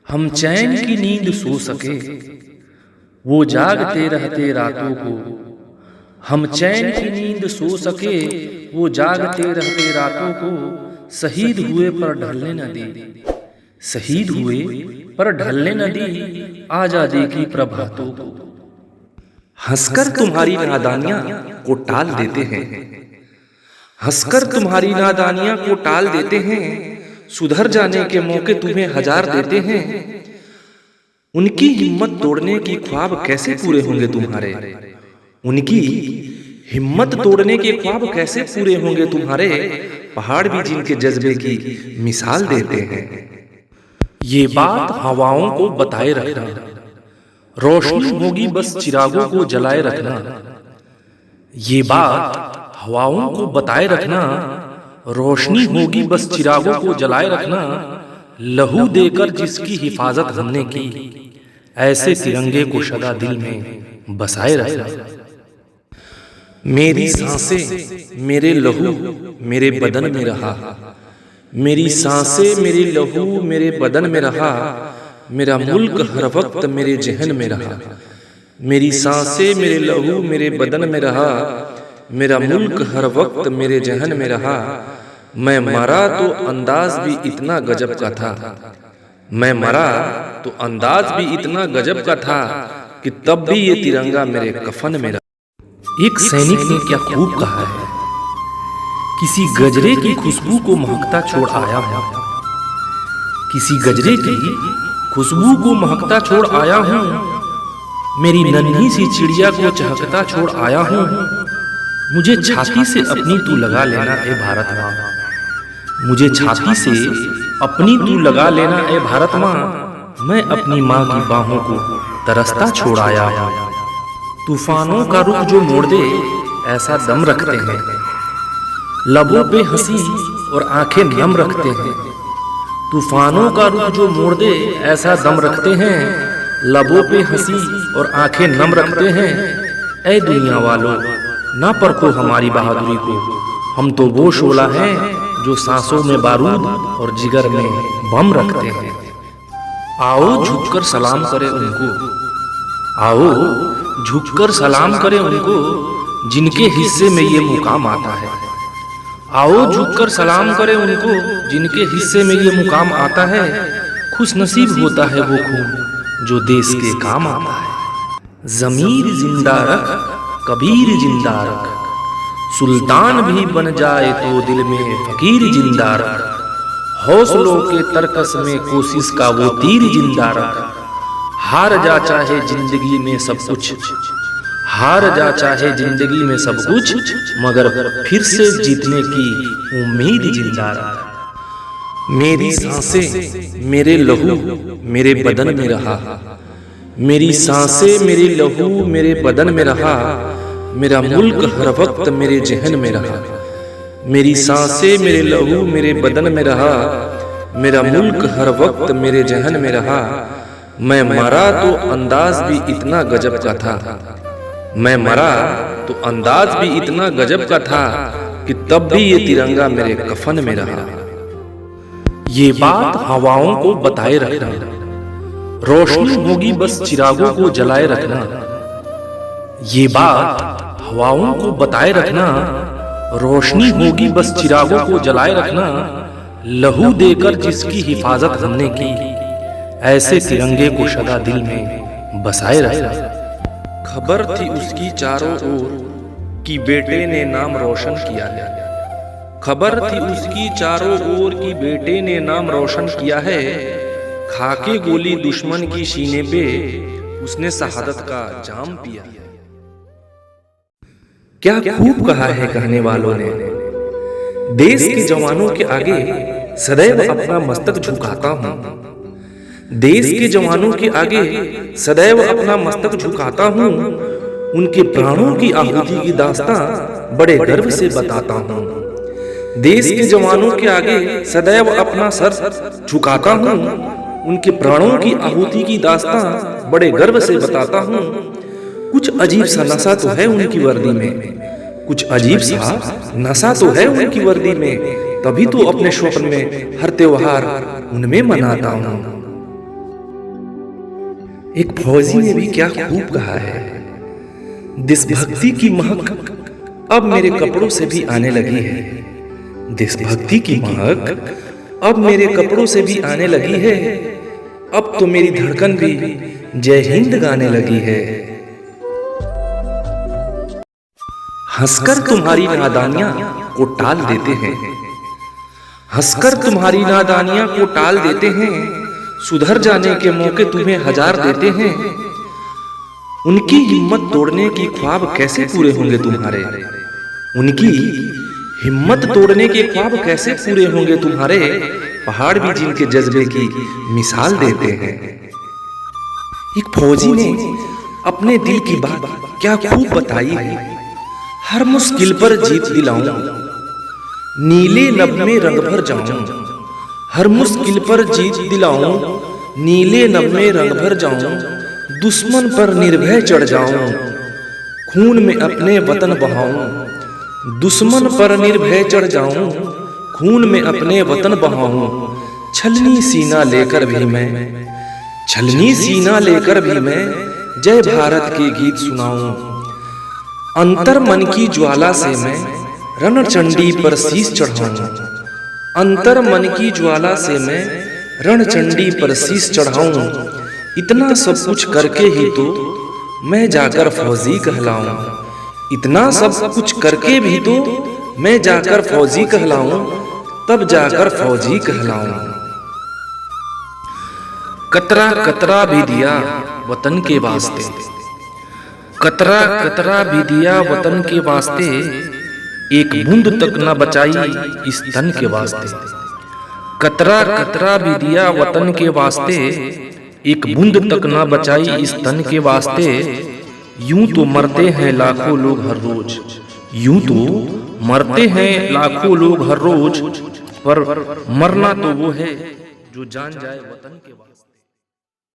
हम चैन की नींद सो सके वो जागते रहते रातों को। हम चैन की नींद सो सके वो जागते रहते रातों को। शहीद हुए पर ढलने न दी, शहीद हुए पर ढलने न दी आजादी की प्रभातों को। हंसकर तुम्हारी नादानियां को टाल देते हैं, हंसकर तुम्हारी नादानियां को टाल देते हैं। सुधर जाने के मौके तुम्हें हजार देते हैं। उनकी हिम्मत तोड़ने की ख्वाब कैसे पूरे होंगे तुम्हारे, उनकी हिम्मत तोड़ने के ख्वाब कैसे पूरे होंगे तुम्हारे। पहाड़ भी जिनके जज्बे की मिसाल देते हैं। ये बात हवाओं को बताए रखना, रोशनी होगी बस चिरागों को जलाए रखना। ये बात हवाओं को बताए रखना, रोशनी होगी बस चिरागों को जलाए रखना। लहू देकर जिसकी हिफाजत हमने की, ऐसे तिरंगे को सदा दिल में बसाए रखना। मेरी सांसें मेरे लहू मेरे बदन में रहा, मेरी सांसें मेरी लहू मेरे बदन में रहा। मेरा मुल्क हर वक्त मेरे जहन में रहा। मेरी सांसें मेरे लहू मेरे बदन में रहा। मेरा मुल्क हर वक्त मेरे जहन में रहा। मैं मरा तो अंदाज भी इतना गजब का था, मैं मरा तो अंदाज भी इतना गजब का था कि तब भी ये तिरंगा मेरे कफन में रहा। एक सैनिक ने क्या खूब कहा है, किसी गजरे की खुशबू को महकता छोड़ आया हूं, किसी गजरे की खुशबू को महकता छोड़ आया हूं। मेरी नन्ही सी चिड़िया को चहकता छोड़ आया हूं। मुझे छाती से अपनी तू लगा लेना ए भारत माँ, मुझे छाती से अपनी तू लगा लेना ए भारत माँ। मैं अपनी माँ की बाहों को तरसता छोड़ आया हूँ। तूफानों का रुख जो मोड़ दे ऐसा दम रखते हैं, लबों पे हंसी और आंखें नम रखते हैं। तूफानों का रुख जो मोड़ दे ऐसा दम रखते हैं, लबों पे हंसी और आंखें नम रखते हैं। ऐ दुनिया वालों ना परखो हमारी बहादुरी को, हम तो वो शोला हैं जो सांसों में बारूद और जिगर में बम रखते हैं। आओ झुककर सलाम करें उनको, आओ झुककर सलाम करें उनको जिनके हिस्से में ये मुकाम आता है। आओ झुककर सलाम करें उनको जिनके हिस्से में ये मुकाम आता है। खुश नसीब होता है वो खून जो देश के काम आता है। ज़मीर जिंदा रख कबीर जिंदा रख, सुल्तान भी बन जाए तो दिल में फकीर जिंदा रख। हौसलों के तरकस में कोशिश का वो तीर जिंदा रख। हार जा चाहे जिंदगी में सब कुछ, हार जा चाहे जिंदगी में सब कुछ, मगर फिर से जीतने की उम्मीद जिंदा रख। मेरी सांसें मेरे लहू मेरे बदन में रहा, मेरी सांसें मेरी लहू मेरे बदन में रहा। मेरा मुल्क हर वक्त मेरे जहन में रहा। मेरी सांसें मेरे लहू मेरे बदन में रहा। मेरा मुल्क हर वक्त मेरे जहन में रहा। मैं मरा तो अंदाज भी इतना गजब का था, मैं मरा तो अंदाज भी इतना गजब का था कि तब भी ये तिरंगा मेरे कफन में रहा। ये बात हवाओं को बताए रखना, रोशनी होगी बस चिरागों को जलाए रखना। ये बात हवाओं को बताए रखना, रोशनी होगी बस चिरागों को जलाए रखना। लहू देकर जिसकी हिफाजत हमने की, ऐसे तिरंगे को सदा दिल में बसाए रखना। खबर थी उसकी चारों ओर कि बेटे ने नाम रोशन किया है। खबर थी उसकी चारों ओर कि बेटे ने नाम रोशन किया है। खाके गोली दुश्मन की सीने पे उसने शहादत का जाम पिया है। क्या खूब कहा है कहने वालों ने, देश के जवानों के आगे सदैव अपना मस्तक झुकाता हूं। देश के जवानों के आगे सदैव अपना मस्तक झुकाता हूं। उनके प्राणों की आहुति की दास्तां बड़े गर्व से बताता हूं। देश के जवानों के आगे सदैव अपना सर झुकाता हूं। उनके प्राणों की आहुति की दास्तां बड़े गर्व से बताता हूं। कुछ अजीब सा नशा तो है उनकी वर्दी में, कुछ अजीब सा नशा तो है उनकी वर्दी में। तभी तो अपने स्वप्न में हर त्योहार उनमें मनाता हूं। एक फौजी ने भी क्या खूब कहा है, देशभक्ति की महक अब मेरे कपड़ों से भी आने लगी है। देशभक्ति की महक अब मेरे कपड़ों से भी आने लगी है। अब तो मेरी धड़कन भी जय हिंद गाने लगी है। हंसकर तुम्हारी नादानियां को टाल देते हैं, हंसकर तुम्हारी नादानियां को टाल देते हैं। सुधर जाने के मौके तुम्हें हजार देते हैं। उनकी हिम्मत तोड़ने की ख्वाब कैसे पूरे होंगे तुम्हारे, उनकी हिम्मत तोड़ने के ख्वाब कैसे पूरे होंगे तुम्हारे। पहाड़ भी जिनके जज्बे की मिसाल देते हैं। एक फौजी ने अपने दिल की बात क्या खूब बताई है, हर मुश्किल पर जीत दिलाऊं, नीले नभ में रंग भर जाऊं। हर मुश्किल पर जीत दिलाऊं, नीले नभ में रंग भर जाऊं। दुश्मन पर निर्भय चढ़ जाऊं, खून में अपने वतन बहाऊं। दुश्मन पर निर्भय चढ़ जाऊं, खून में अपने वतन बहाऊं। छलनी सीना लेकर भी मैं, छलनी सीना लेकर भी मैं जय भारत के गीत सुनाऊं। अंतर मन की ज्वाला से मैं रणचंडी पर शीश चढ़ाऊं। अंतर मन की ज्वाला से मैं रणचंडी पर शीश चढ़ाऊं। इतना सब कुछ करके ही तो मैं जाकर फौजी कहलाऊं। इतना सब कुछ करके भी तो मैं जाकर फौजी कहलाऊं, तब जाकर फौजी कहलाऊं। कतरा कतरा भी दिया वतन के वास्ते, कतरा कतरा भी दिया वतन के वास्ते। एक बूंद तक न बचाई इस तन के वास्ते। कतरा कतरा भी दिया वतन के वास्ते, एक बूंद तक न बचाई इस तन के वास्ते। यूं तो मरते हैं लाखों लोग हर रोज, यूं तो मरते हैं लाखों लोग हर रोज, पर मरना तो वो है जो जान जाए वतन के वास्ते।